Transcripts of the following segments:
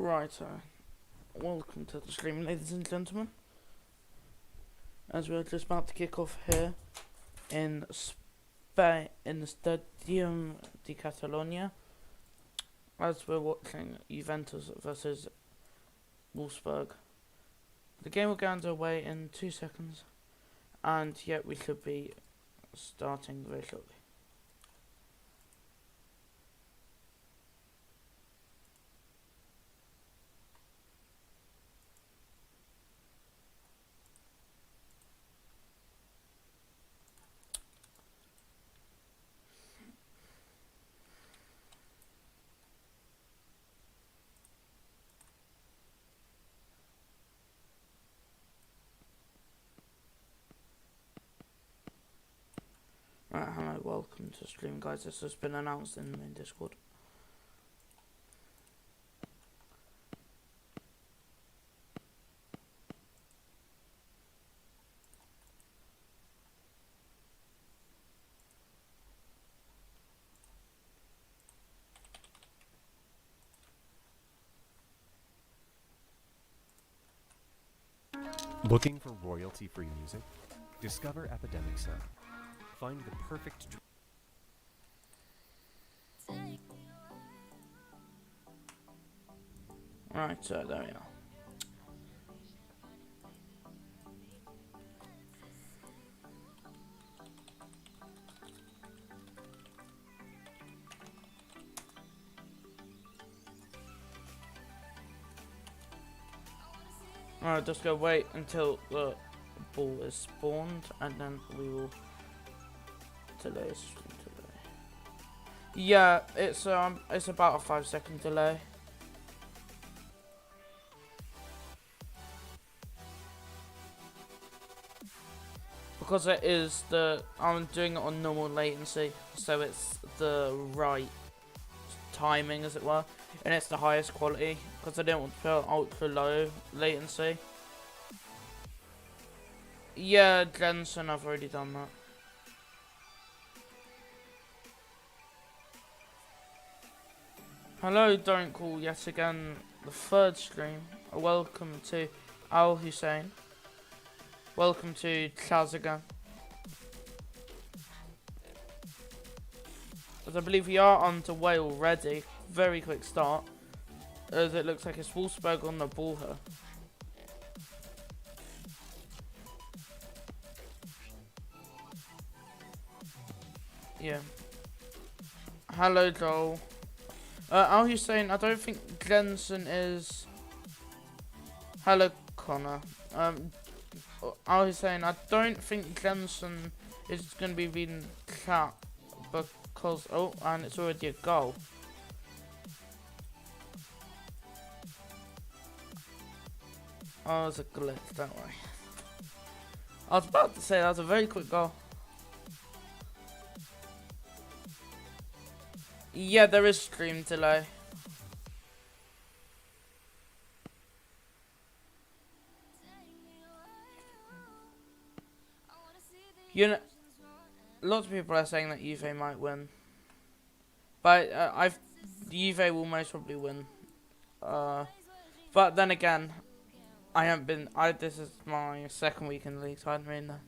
Right, welcome to the stream, ladies and gentlemen. As we're just about to kick off here in Spain, in the Stadium de Catalonia, as we're watching Juventus versus Wolfsburg. The game will get underway in 2 seconds, and yet we should be starting very shortly. Right, hello, welcome to the stream, guys. This has been announced in the main Discord. Looking for royalty-free music? Discover Epidemic Sound. Find the perfect... Right, there we are. Alright, just go wait until the ball is spawned, and then we will delay. Yeah, it's about a 5-second delay. Because it is I'm doing it on normal latency, so it's the right timing, as it were, and it's the highest quality, because I didn't want to put ultra low latency. Yeah, Jensen, I've already done that. Hello, don't call yet again, the third stream. Welcome to Al Hussein. Welcome to Chaz again. As I believe we are underway already. Very quick start. As it looks like it's Wolfsburg on the ball here. Yeah. Hello, Joel. Al Hussein, I don't think Jensen is... Hello, Connor. I was saying, I don't think Jensen is going to be being cut because, oh, and it's already a goal. Oh, it was a glitch, don't worry. I was about to say, that was a very quick goal. Yeah, there is stream delay. You know, lots of people are saying that Juve might win, but Juve will most probably win. But then again, I haven't been. This is my second week in the league, so I don't really know.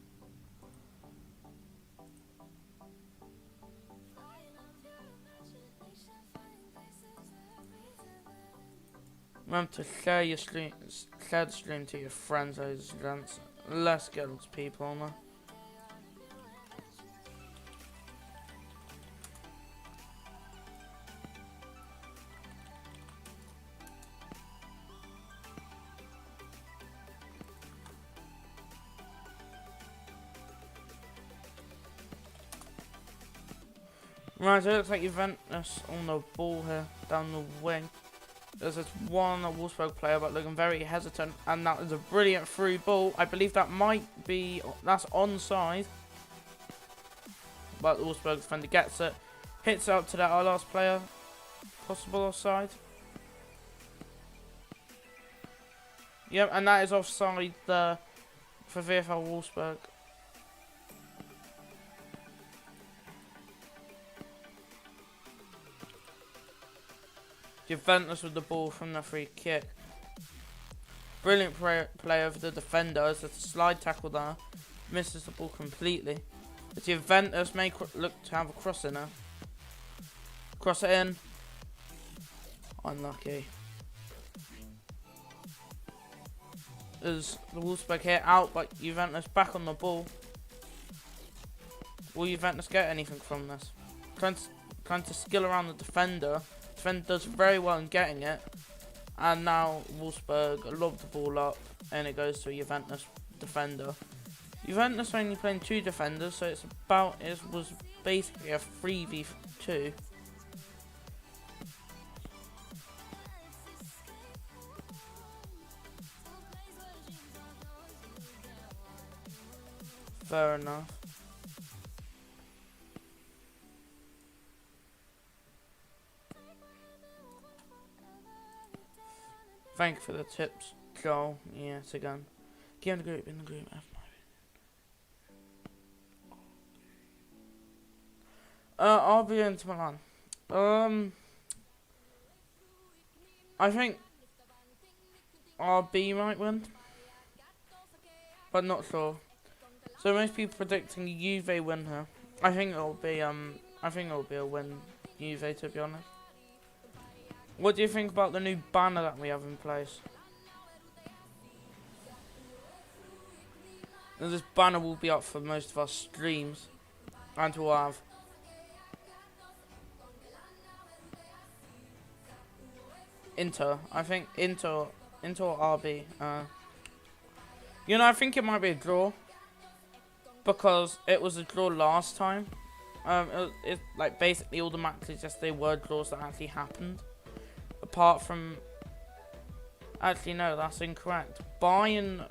Remember to share your stream, share the stream to your friends, ladies and gents. Let's get lots of people on there. Right, so it looks like Juventus on the ball here, down the wing. There's this one Wolfsburg player, but looking very hesitant, and that is a brilliant through ball. I believe that might be, that's onside. But the Wolfsburg defender gets it, hits out to that our last player, possible offside. Yep, and that is offside for VfL Wolfsburg. Juventus with the ball from the free kick. Brilliant play over the defender as a slide tackle there. Misses the ball completely. But Juventus may look to have a cross in her. Cross it in. Unlucky. As the Wolfsburg here out, but Juventus back on the ball. Will Juventus get anything from this? Trying to skill around the defender. Defender does very well in getting it. And now Wolfsburg lob the ball up and it goes to a Juventus defender. Juventus only playing 2 defenders, so it was basically a 3v2. Fair enough. Thank you for the tips, Joel. Yes, again. Get in the group, RB into Milan. I think RB might win, but not sure. So most people predicting Juve win here. I think it'll be a win Juve, to be honest. What do you think about the new banner that we have in place? Now, this banner will be up for most of our streams, and we'll have Inter. I think Inter or RB. You know, I think it might be a draw because it was a draw last time. It like basically all the matches yesterday were draws that actually happened. Apart from, actually no, that's incorrect. When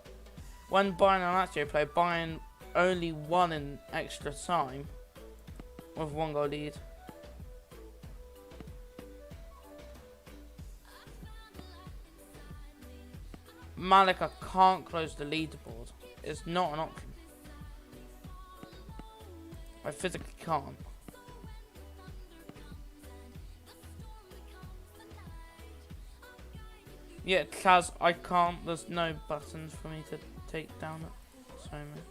Bayern and Lazio played, Bayern only won in extra time with 1 goal lead. Malika can't close the leaderboard. It's not an option. I physically can't. Yeah, Kaz, I can't. There's no buttons for me to take down it. Sorry, man.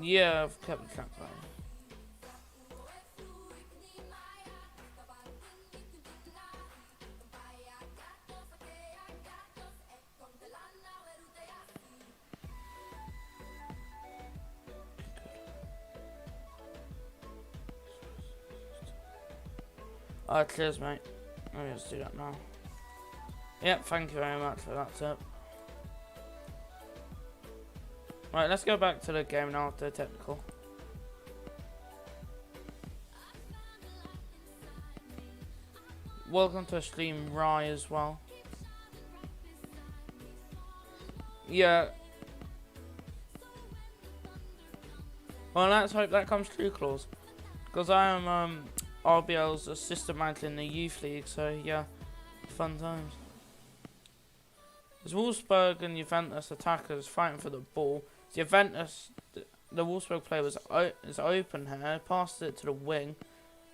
Yeah, I've kept the track going. Cheers, mate. Let me just do that now. Yep, thank you very much for that tip. Right, let's go back to the game now after the technical. Welcome to stream Rye as well. Yeah. Well, let's hope that comes true, Claus. Because I am RBL's assistant manager in the youth league, so yeah, fun times. There's Wolfsburg and Juventus attackers fighting for the ball. Juventus, the Wolfsburg player is open here, passed it to the wing.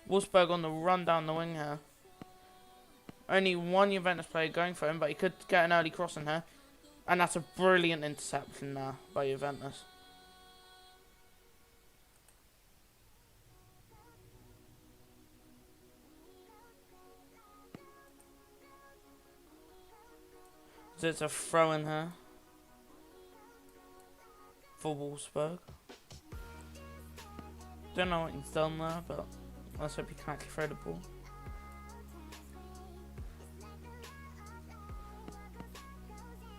Wolfsburg on the run down the wing here. Only one Juventus player going for him, but he could get an early cross in here. And that's a brilliant interception there by Juventus. So it's a throw in here for Wolfsburg. Don't know what he's done there, but let's hope he can actually throw the ball.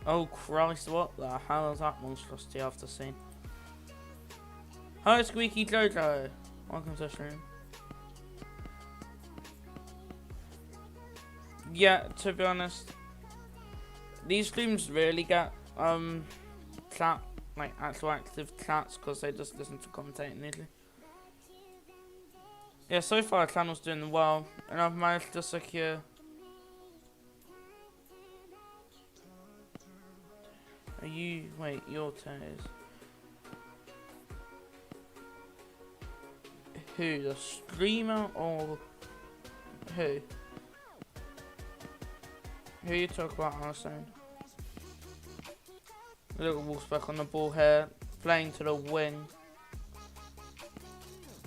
Oh Christ, what the hell is that monstrosity I've just seen? Hi Squeaky Jojo, welcome to the stream. Yeah, to be honest, these streams really get chat, like actual active chats, because they just listen to commentating neatly. Yeah, so far the channel's doing well, and I've managed to secure wait, your turn is. who? The streamer or who? Who you talk about, Arsene? Look at Wolfsburg on the ball here, playing to the wing.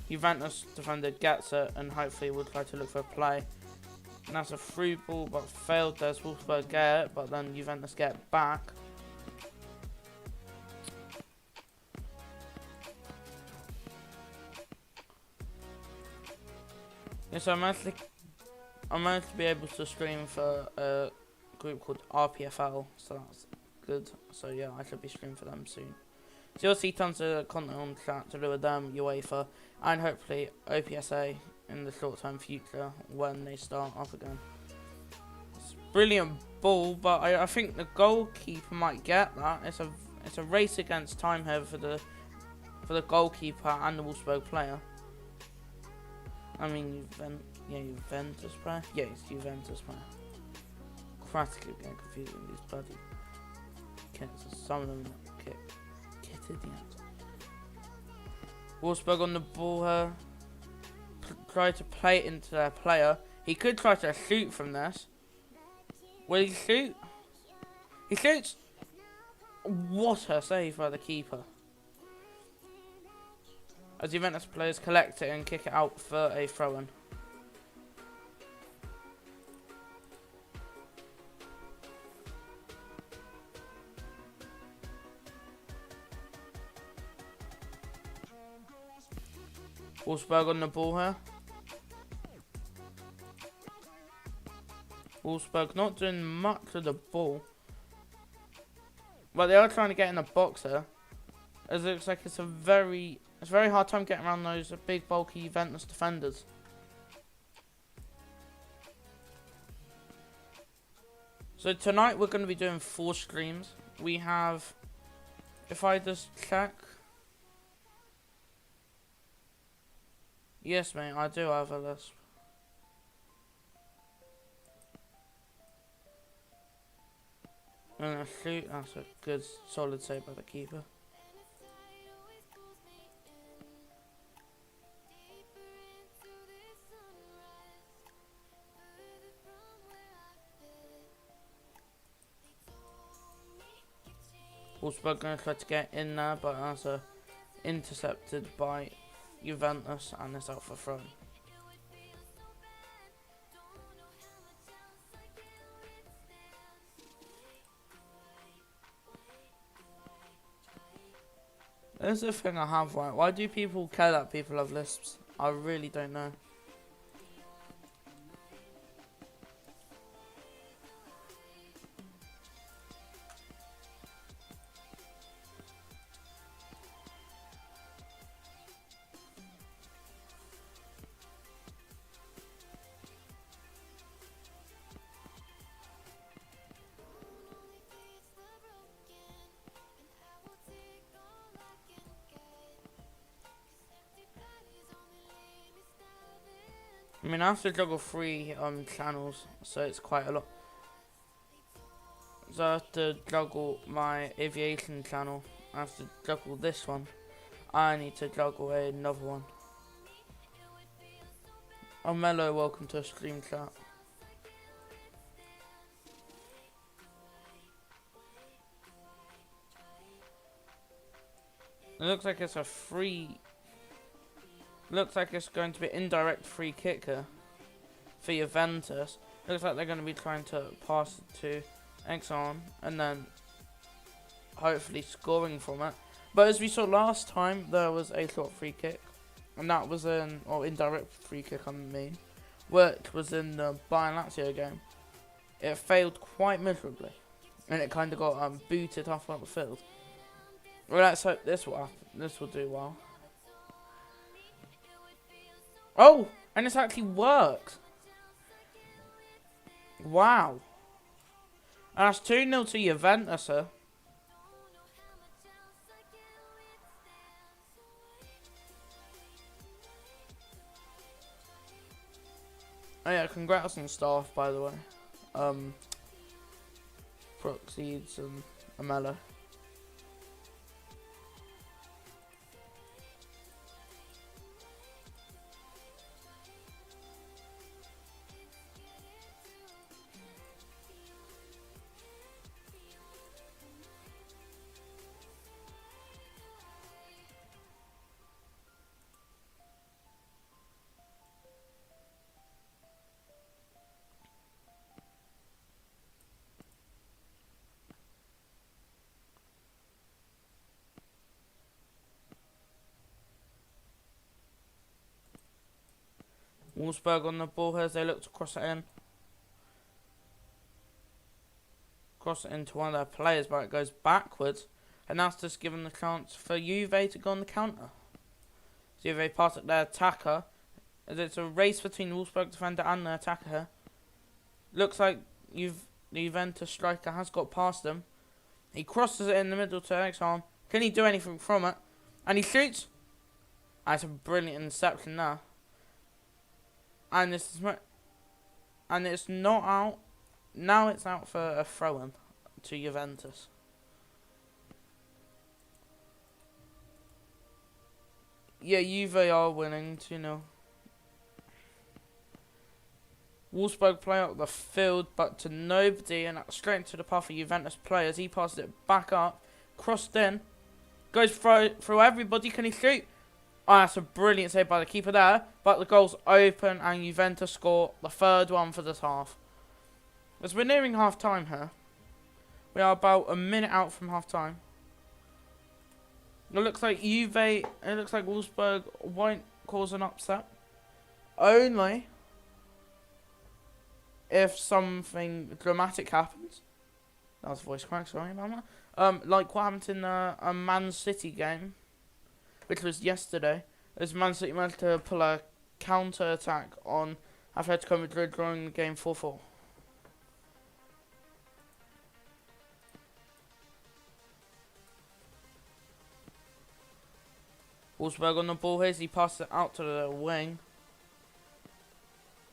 Juventus defender gets it and hopefully will try to look for a play. And that's a through ball but failed. There's Wolfsburg get it, but then Juventus get it back. Yeah, so I managed to be able to stream for a group called RPFL, so that's good. So yeah, I should be streaming for them soon. So you'll see tons of content on chat to do with them, UEFA, and hopefully OPSA in the short term future when they start up again. It's a brilliant ball, but I think the goalkeeper might get that. It's a race against time here for the goalkeeper and the Wolfsburg player. I mean Juventus player? Yeah, it's Juventus player. Practically getting confusing these bloody kits. Some of them kit idiots. Wolfsburg on the ball here. Try to play it into their player. He could try to shoot from this. Will he shoot? He shoots! What a save by the keeper. As Juventus players collect it and kick it out for a throw-in. Wolfsburg on the ball here. Wolfsburg not doing much with the ball. But they are trying to get in the box here. As it looks like it's a very hard time getting around those big bulky Juventus defenders. So tonight we're going to be doing 4 streams. We have, if I just check. Yes, mate, I do have a list. And a shoot, that's a good solid save by the keeper. Wolfsburg going to try to get in there, but that's intercepted by Juventus and it's out for throw. There's the thing I have, right? Why do people care that people have lisps? I really don't know. I mean, I have to juggle 3 channels, so it's quite a lot. So I have to juggle my aviation channel. I have to juggle this one. I need to juggle another one. Oh, Mello, welcome to a stream chat. It looks like it's a free. Looks like it's going to be indirect free kicker for Juventus. Looks like they're going to be trying to pass it to Exxon and then hopefully scoring from it. But as we saw last time, there was a short free kick, and that was or indirect free kick I mean, which was in the Bayern Lazio game. It failed quite miserably, and it kind of got booted off the field. Well, let's hope this will happen. This will do well. Oh, and it's actually worked. Wow. And that's 2-0 to Juventus, sir. Oh yeah, congrats on staff, by the way. Proxies and Amela. Wolfsburg on the ball here as they look to cross it in. Cross it into one of their players, but it goes backwards. And that's just given the chance for Juve to go on the counter. So Juve pass it their attacker. As it's a race between the Wolfsburg defender and the attacker here. Looks like the Juventus striker has got past them. He crosses it in the middle to Eric's arm. Can he do anything from it? And he shoots. That's a brilliant interception there. And it's not out. Now it's out for a throw-in to Juventus. Yeah, Juve are winning 2-0. Wolfsburg play up the field, but to nobody, and straight into the path of Juventus players. He passes it back up, crossed in, goes through everybody. Can he shoot? Oh, that's a brilliant save by the keeper there. But the goal's open, and Juventus score the third one for this half. As we're nearing half time here, we are about a minute out from half time. It looks like Wolfsburg won't cause an upset. Only if something dramatic happens. That was a voice crack, sorry about that. Like what happened in a Man City game, which was yesterday, as Man City managed to pull a counter-attack on Atletico Madrid, drawing the game 4-4. Wolfsburg on the ball here as he passes it out to the wing.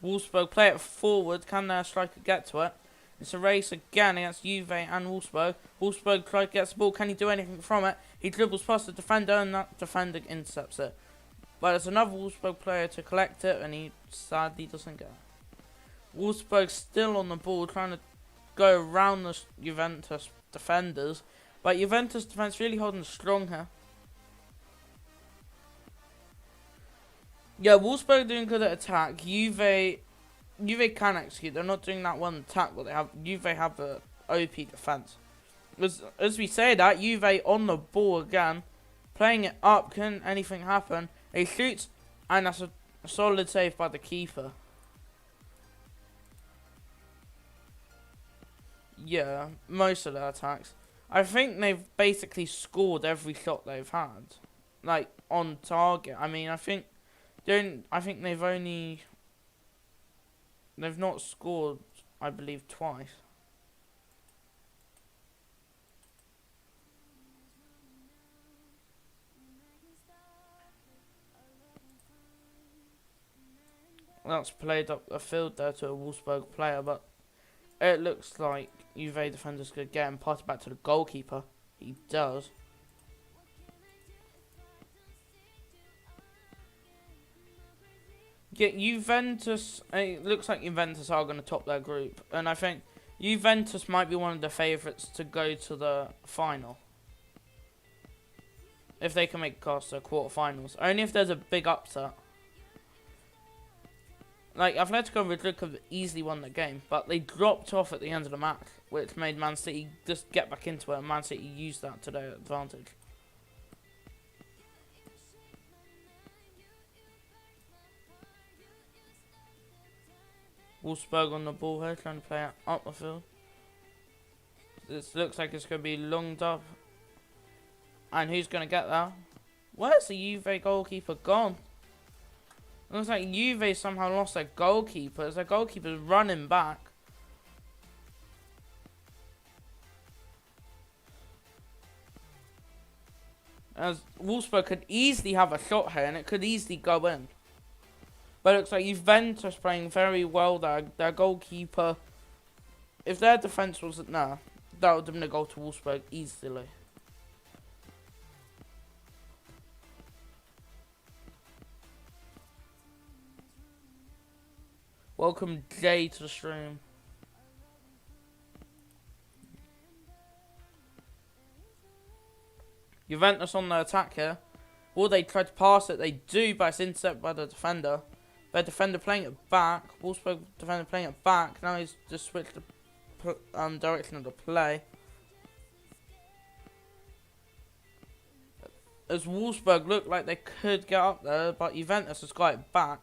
Wolfsburg play it forward. Can their striker get to it? It's a race again against Juve and Wolfsburg. Wolfsburg tries to get the ball. Can he do anything from it? He dribbles past the defender and that defender intercepts it. But there's another Wolfsburg player to collect it and he sadly doesn't get it. Wolfsburg still on the ball trying to go around the Juventus defenders. But Juventus defense really holding strong here. Yeah, Wolfsburg doing good at attack. Juve can execute. They're not doing that one attack, but Juve have a OP defense. As we say that, Juve on the ball again, playing it up. Can anything happen? He shoots, and that's a solid save by the keeper. Yeah, most of their attacks. I think they've basically scored every shot they've had, like on target. I mean, I think they've not scored, I believe, twice. That's played up the field there to a Wolfsburg player, but it looks like Juve defenders could get him, pass it back to the goalkeeper. He does. Yeah, Juventus, it looks like Juventus are going to top their group. And I think Juventus might be one of the favourites to go to the final. If they can make it past the quarterfinals. Only if there's a big upset. Like, Atletico Madrid could have easily won the game. But they dropped off at the end of the match. Which made Man City just get back into it. And Man City used that to their advantage. Wolfsburg on the ball here, trying to play it up the field. This looks like it's going to be lunged up. And who's going to get that? Where's the Juve goalkeeper gone? It looks like Juve somehow lost their goalkeeper. As their goalkeeper's running back. As Wolfsburg could easily have a shot here and it could easily go in. But it looks like Juventus playing very well there. Their goalkeeper, if their defence wasn't there, that would have been a goal to Wolfsburg easily. Welcome Jay to the stream. Juventus on the attack here. Will they try to pass it? They do, but it's intercepted by the defender. Their defender playing it back. Wolfsburg defender playing it back. Now he's just switched the direction of the play. As Wolfsburg look like they could get up there, but Juventus has got it back.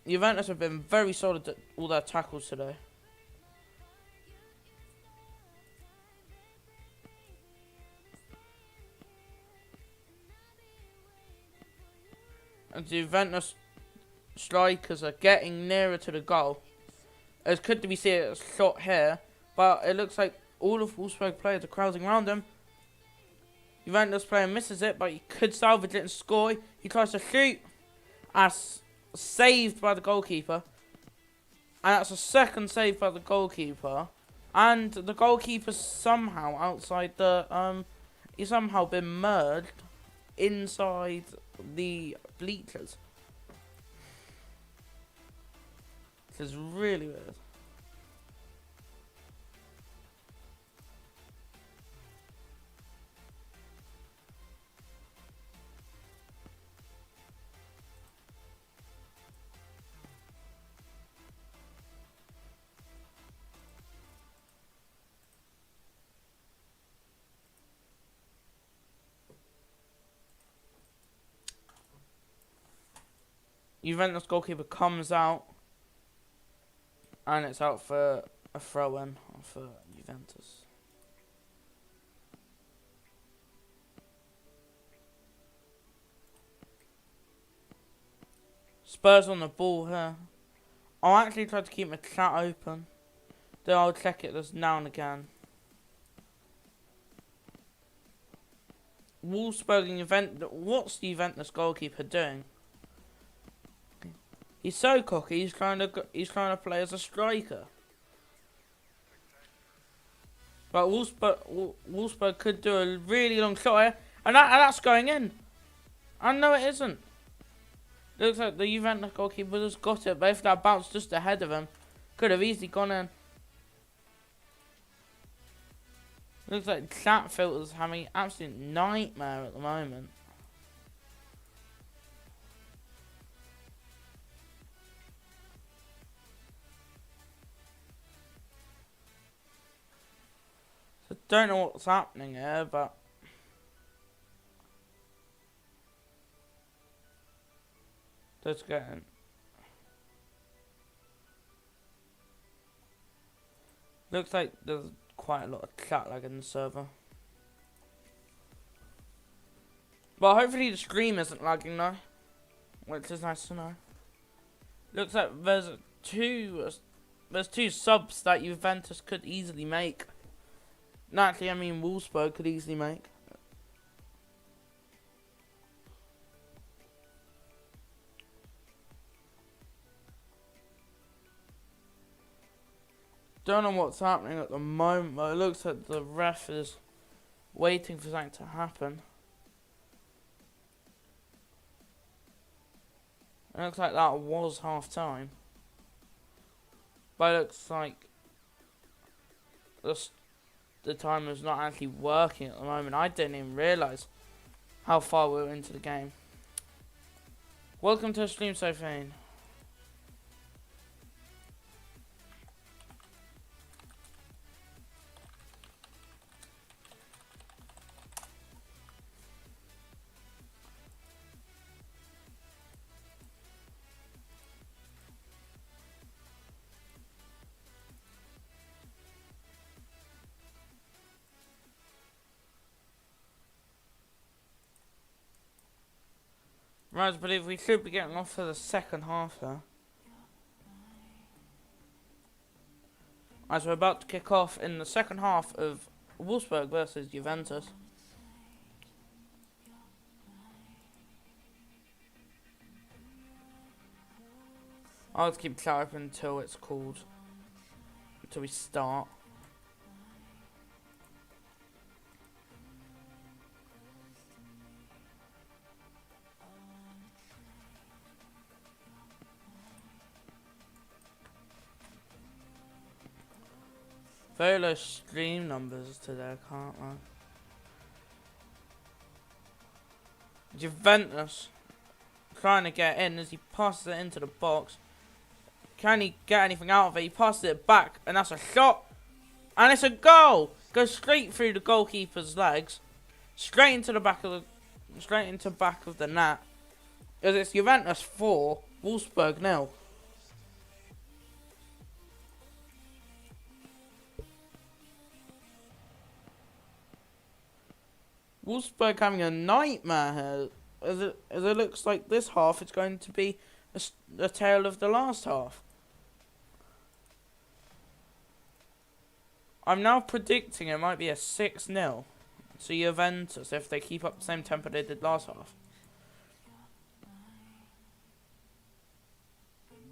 Juventus have been very solid at all their tackles today. And the Juventus strikers are getting nearer to the goal. As could be seen a shot here, but it looks like all of Wolfsburg players are crowding around him. Juventus player misses it, but he could salvage it and score. He tries to shoot, as saved by the goalkeeper. And that's a second save by the goalkeeper. And the goalkeeper somehow outside the he's somehow been merged inside the bleachers. This is really weird. Juventus goalkeeper comes out, and it's out for a throw-in for Juventus. Spurs on the ball here. I'll actually try to keep my chat open, then I'll check it just now and again. Wolfsburg and Juventus. What's the Juventus goalkeeper doing? He's so cocky. He's trying to play as a striker. But Wolfsburg could do a really long shot here, and that's going in. And no, it isn't. Looks like the Juventus goalkeeper just got it, but if that bounced just ahead of him, could have easily gone in. Looks like chat filters having an absolute nightmare at the moment. I don't know what's happening here, but let's get in. Looks like there's quite a lot of chat lag in the server, but hopefully the stream isn't lagging now, which is nice to know. Looks like there's two subs that Juventus could easily make. No, actually, I mean Wolfsburg could easily make. Don't know what's happening at the moment, but it looks like the ref is waiting for something to happen. It looks like that was half time, but it looks like the timer's not actually working at the moment. I didn't even realise how far we were into the game. Welcome to the stream, Sophie. Right, I believe we should be getting off for the second half here. As we're about to kick off in the second half of Wolfsburg versus Juventus. I'll just keep chat open until it's called, until we start. Very low stream numbers today, can't I? Juventus trying to get in as he passes it into the box. Can he get anything out of it? He passes it back, and that's a shot, and it's a goal. Goes straight through the goalkeeper's legs, straight into the back of the net. As it's Juventus 4, Wolfsburg 0. Wolfsburg having a nightmare here. As it looks like this half is going to be a tale of the last half. I'm now predicting it might be a 6-0 to Juventus if they keep up the same tempo they did last half.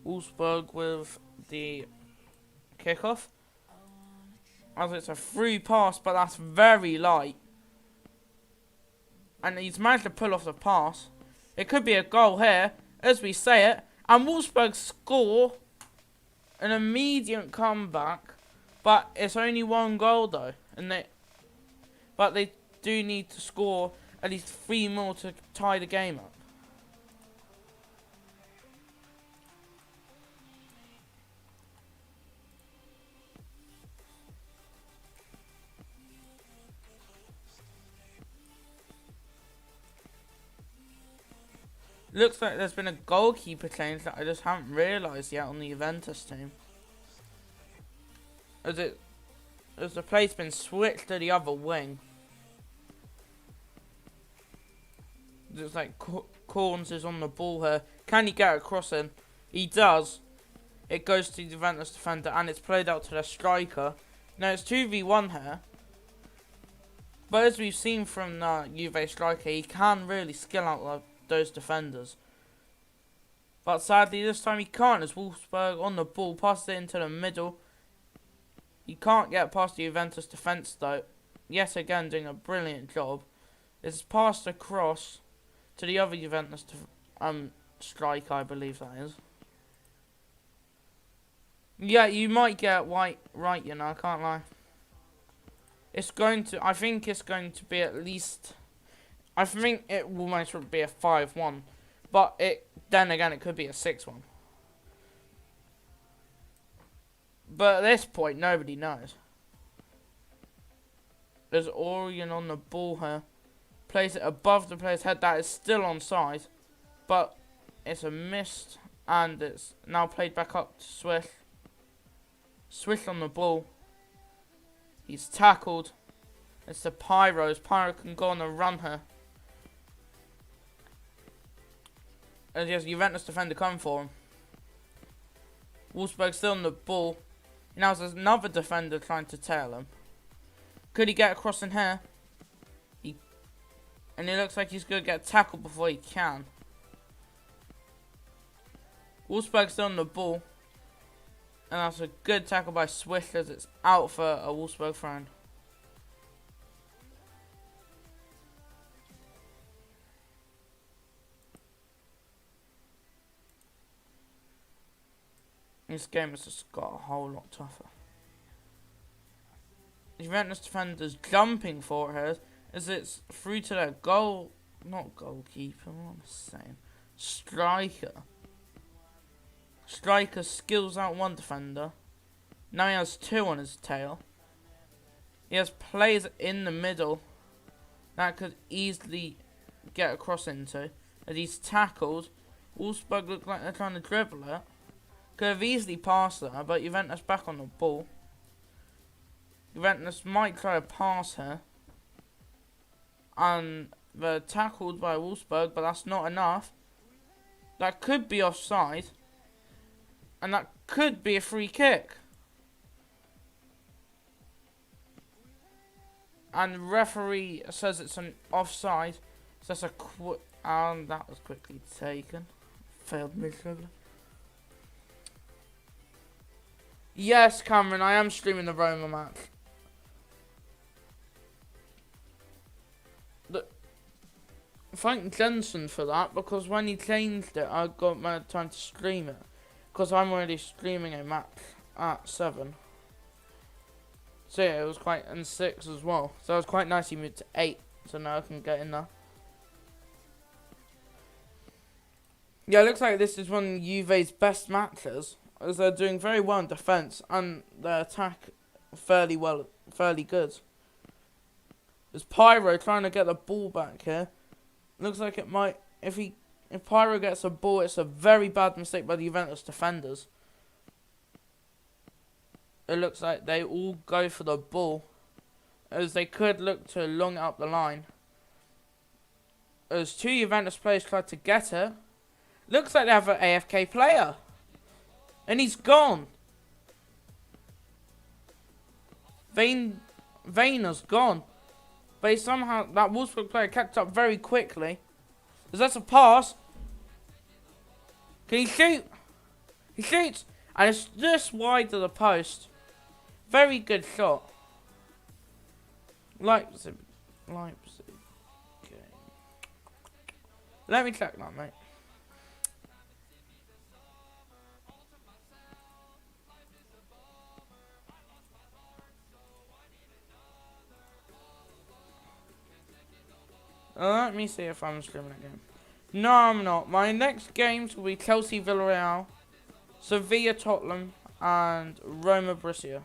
Wolfsburg with the kickoff. As it's a free pass, but that's very light. And he's managed to pull off the pass. It could be a goal here, as we say it. And Wolfsburg score an immediate comeback. But it's only one goal though. But they do need to score at least 3 more to tie the game up. Looks like there's been a goalkeeper change that I just haven't realised yet on the Juventus team. As the play's been switched to the other wing. Looks like Corns is on the ball here. Can he get across him? He does. It goes to the Juventus defender and it's played out to the striker. Now it's 2v1 here. But as we've seen from the Juve striker, he can really skill out those defenders. But sadly this time he can't, as Wolfsburg on the ball, passes it into the middle. He can't get past the Juventus defence though. Yet again doing a brilliant job. It's passed across to the other Juventus striker, I believe that is. Yeah, you might get right, you know, I can't lie. I think it's going to be at least, I think it will most probably be a 5-1. But then again, it could be a 6-1. But at this point, nobody knows. There's Orion on the ball here. Plays it above the player's head. That is still onside. But it's a miss. And it's now played back up to Swish. Swish on the ball. He's tackled. It's the Pyros. Pyro can go on a run here. And he has a Juventus defender coming for him. Wolfsburg still on the ball. Now there's another defender trying to tail him. Could he get across in here? And it looks like he's going to get tackled before he can. Wolfsburg still on the ball. And that's a good tackle by Swift as it's out for a Wolfsburg throw. This game has just got a whole lot tougher. Juventus defenders jumping for her as it's through to their goal. Not goalkeeper, what am I saying? Striker. Striker skills out one defender. Now he has 2 on his tail. He has players in the middle that could easily get across into. As he's tackled. Wolfsburg look like they're trying to dribble it. Could have easily passed that, but Juventus back on the ball. Juventus might try to pass her. And they're tackled by Wolfsburg, but that's not enough. That could be offside. And that could be a free kick. And the referee says it's an offside. So that's and that was quickly taken. Failed miserably. Yes, Cameron, I am streaming the Roma match. Thank Jensen for that, because when he changed it, I got my time to stream it. Because I'm already streaming a match at 7. So yeah, it was quite, and 6 as well. So it was quite nice he moved to 8, so now I can get in there. Yeah, it looks like this is one of Juve's best matches, as they're doing very well in defence, and their attack fairly good. There's Pyro trying to get the ball back here. Looks like it might, if Pyro gets a ball, it's a very bad mistake by the Juventus defenders. It looks like they all go for the ball, as they could look to long up the line. as two Juventus players tried to get it. Looks like they have an AFK player. And he's gone. Vayner's gone. But he somehow, that Wolfsburg player catch up very quickly. Because that's a pass. Can he shoot? He shoots. And it's just wide of the post. Very good shot. Leipzig. Okay. Let me check that, mate. Let me see if I'm streaming that game. No, I'm not. My next games will be Chelsea, Villarreal, Sevilla, Tottenham, and Roma, Brescia.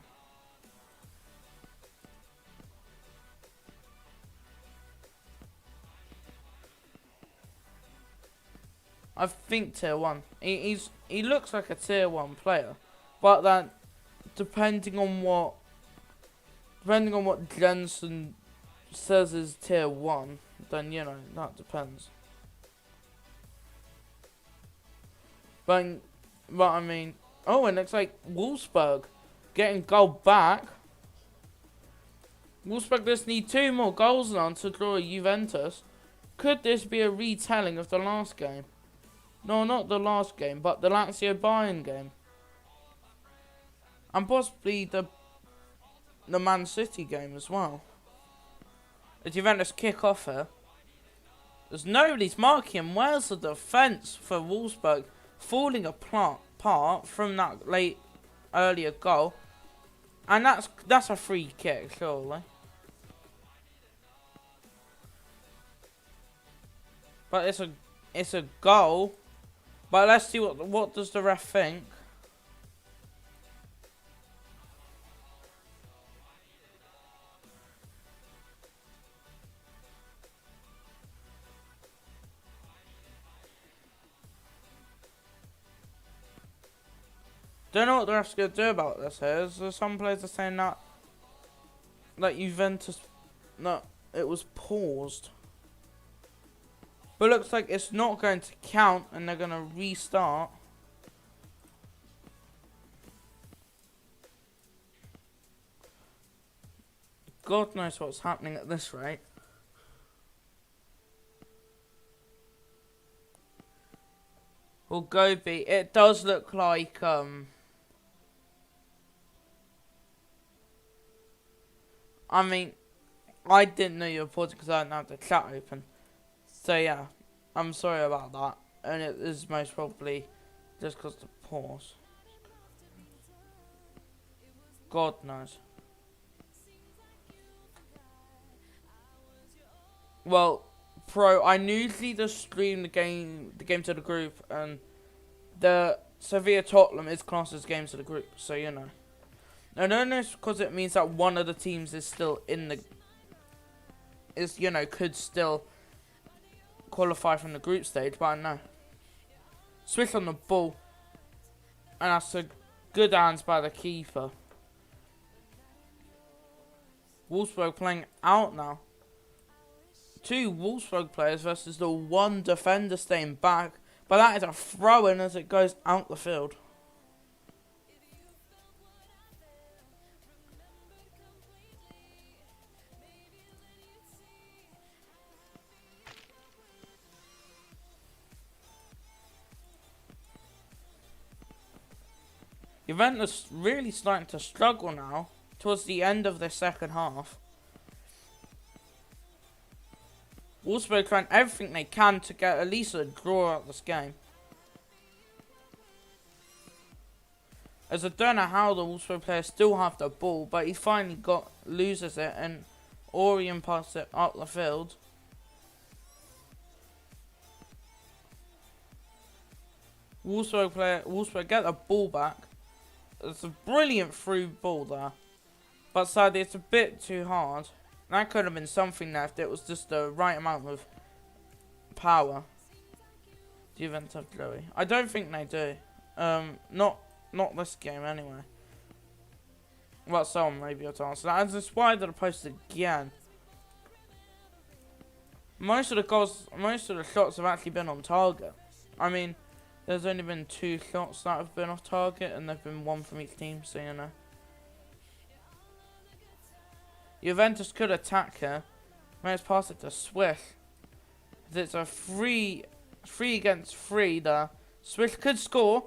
I think tier 1. He looks like a tier 1 player, but that depending on what Jensen says is tier 1, then you know that depends. But I mean, oh, and it looks like Wolfsburg getting goal back. Wolfsburg just need 2 more goals now to draw Juventus. Could this be a retelling of the last game? No, not the last game, but the Lazio Bayern game. And possibly the Man City game as well. The Juventus kick off here. There's nobody's marking him. Where's the defence for Wolfsburg falling apart from that earlier goal? And that's a free kick, surely. But it's a goal. But let's see what does the ref think. Don't know what the ref's gonna do about this here. So some players are saying that Juventus, no, it was paused. But looks like it's not going to count and they're going to restart. God knows what's happening at this rate. Well, Gobi, it does look like, I mean, I didn't know you were pausing because I didn't have the chat open. So yeah, I'm sorry about that, and it is most probably just because of the pause. God knows. Well, I usually just stream the game to the group, and the Sevilla Tottenham is classed as games to the group, so you know. I don't know because it means that one of the teams is still could still qualify from the group stage, but I know. Switch on the ball, and that's a good hands by the keeper. Wolfsburg playing out now. 2 Wolfsburg players versus the 1 defender staying back, but that is a throw-in as it goes out the field. Juventus really starting to struggle now towards the end of the second half. Wolfsburg trying everything they can to get at least a draw out of this game. As I don't know how the Wolfsburg players still have the ball, but he finally loses it and Orion passes it up the field. Wolfsburg get the ball back. It's a brilliant through ball there. But sadly, it's a bit too hard. That could have been something there if it was just the right amount of power. Do Juventus have Chloe? I don't think they do. Not this game anyway. Well, someone maybe will answer that. And it's wide of the post again. most of the shots have actually been on target. I mean, there's only been 2 shots that have been off target, and there've been 1 from each team, so you know. Juventus could attack here. Let's pass it to Swish. It's a 3 against 3 there. Swish could score.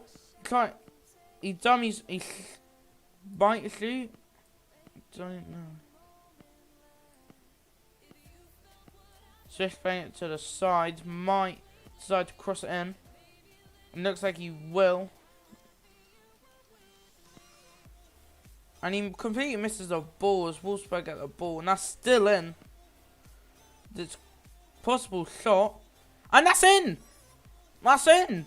He dummies. He might shoot. Don't know. Swish playing it to the side. Might decide to cross it in. It looks like he will. And he completely misses the ball as Wolfsburg get the ball. And that's still in. It's possible shot. And that's in! That's in!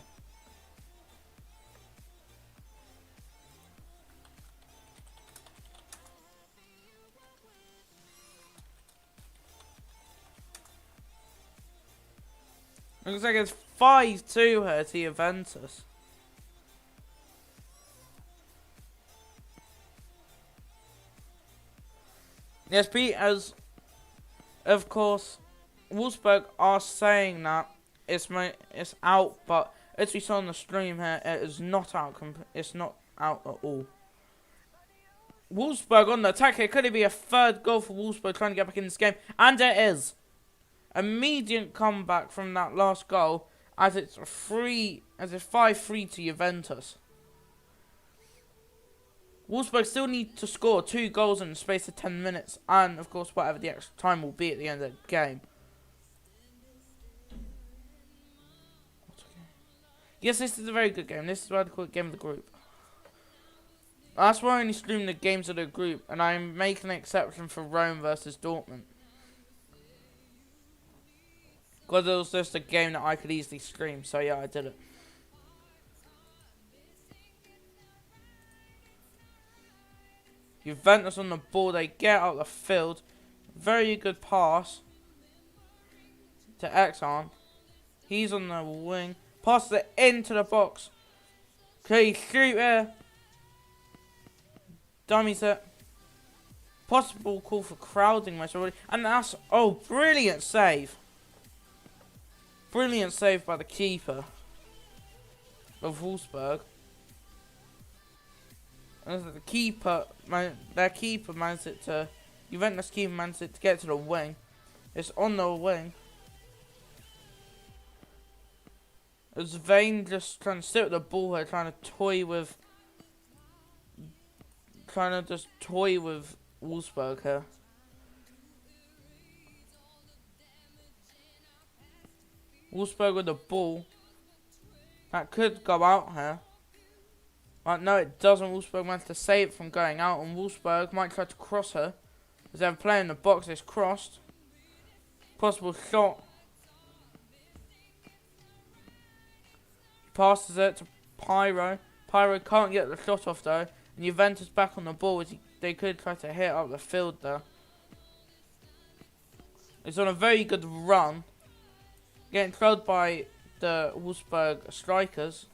Looks like it's 5-2 here to Juventus. Yes, Pete, as of course, Wolfsburg are saying that it's out, but as we saw on the stream here, it is not out. It's not out at all. Wolfsburg on the attack here. Could it be a 3rd goal for Wolfsburg trying to get back in this game? And it is. Immediate comeback from that last goal, as it's 5-3 to Juventus. Wolfsburg still need to score 2 goals in the space of 10 minutes, and of course whatever the extra time will be at the end of the game. Yes, this is a very good game. This is why they call it game of the group. That's why I only stream the games of the group, and I'm making an exception for Rome versus Dortmund. Because it was just a game that I could easily stream, so yeah, I did it. Juventus on the ball, they get out the field. Very good pass to Exxon. He's on the wing. Passes it into the box. Okay, shoot here. Dummies it. Possible call for crowding most already. And that's, oh, brilliant save. Brilliant save by the keeper of Wolfsburg. And the keeper, their keeper managed it to, Juventus keeper managed it to get to the wing. It's on the wing. It's Vane just trying to sit with the ball here, trying to just toy with Wolfsburg here. Wolfsburg with the ball. That could go out here. But no, it doesn't. Wolfsburg managed to save it from going out, and Wolfsburg might try to cross her. As they have a player in the box, it's crossed. Possible shot. Passes it to Pyro. Pyro can't get the shot off though. And Juventus back on the ball. They could try to hit up the field there. It's on a very good run. Getting trailed by the Wolfsburg strikers.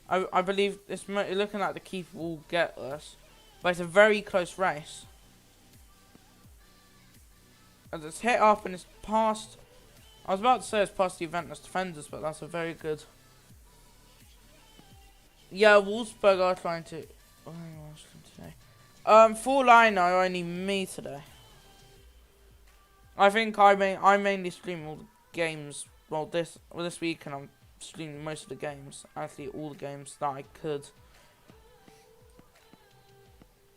I believe it's looking like the keeper will get this. But it's a very close race. As it's hit up and it's past. I was about to say it's past the Juventus defenders, but that's a very good. Yeah, Wolfsburg are trying to. Oh, today. For all I know, only me today. I think I mainly stream all the games. Well, this week, and I'm streaming most of the games. Actually, all the games that I could.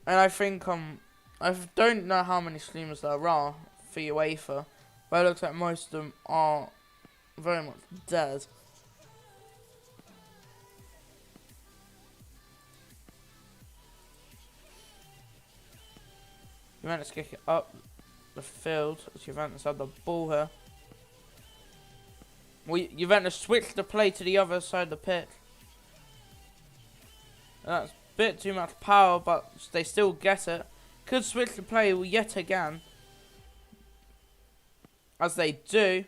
And I think I don't know how many streamers there are for UEFA, but it looks like most of them are very much dead. Juventus kick it up the field as Juventus have the ball here. Juventus switched the play to the other side of the pitch. That's a bit too much power, but they still get it. Could switch the play yet again. As they do.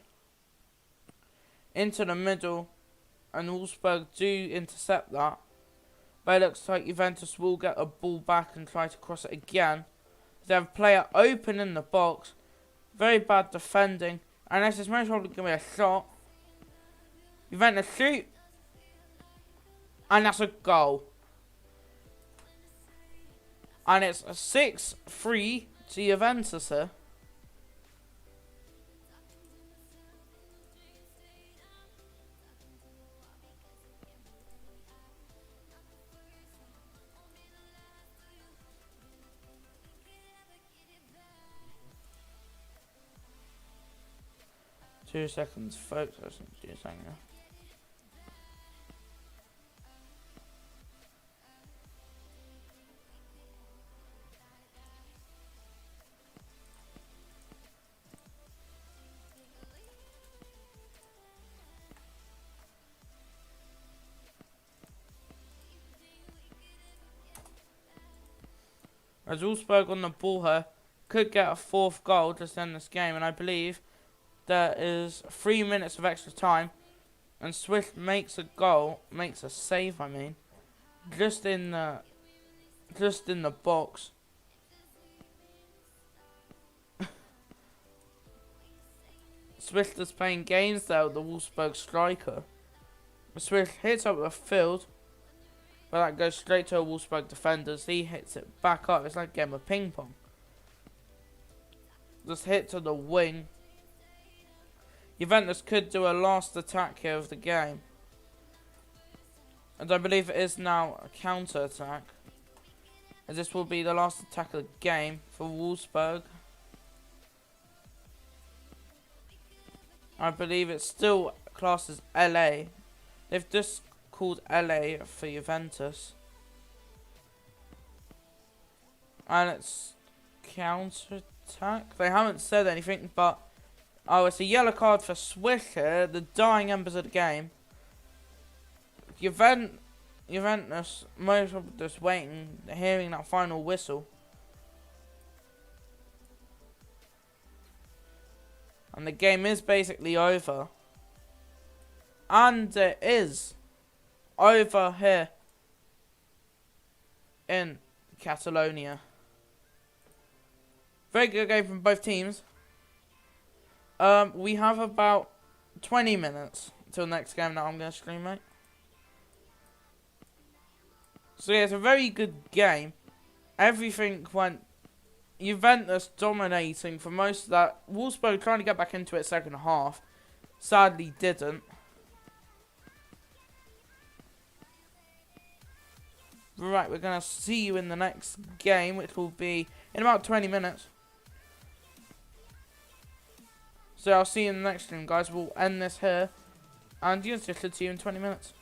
Into the middle. And Wolfsburg do intercept that. But it looks like Juventus will get a ball back and try to cross it again. They have a player open in the box. Very bad defending. And this is most probably going to be a shot. Juventus shoot. And that's a goal. And it's a 6-3 to Juventus here. Two seconds, folks. I think 2 seconds. As Wolfsburg on the ball here could get a 4th goal just in this game, and I believe there is 3 minutes of extra time, and Swift makes a goal, makes a save. I mean, just in the box. Swift is playing games there with the Wolfsburg striker. Swift hits up the field, but that goes straight to a Wolfsburg defender. He hits it back up. It's like a game of ping pong. Just hit to the wing. Juventus could do a last attack here of the game. And I believe it is now a counter attack. As this will be the last attack of the game for Wolfsburg. I believe it's still classed as LA. They've just called LA for Juventus. And it's counter attack. They haven't said anything, but oh, it's a yellow card for Swish here, the dying embers of the game. Juventus, most of just waiting, hearing that final whistle. And the game is basically over. And it is over here in Catalonia. Very good game from both teams. We have about 20 minutes until next game that I'm going to stream, mate. So yeah, it's a very good game. Everything went Juventus dominating for most of that. Wolfsburg trying to get back into it second half. Sadly didn't. Right, we're going to see you in the next game, which will be in about 20 minutes. So I'll see you in the next stream, guys. We'll end this here. And yes, just see you in 20 minutes.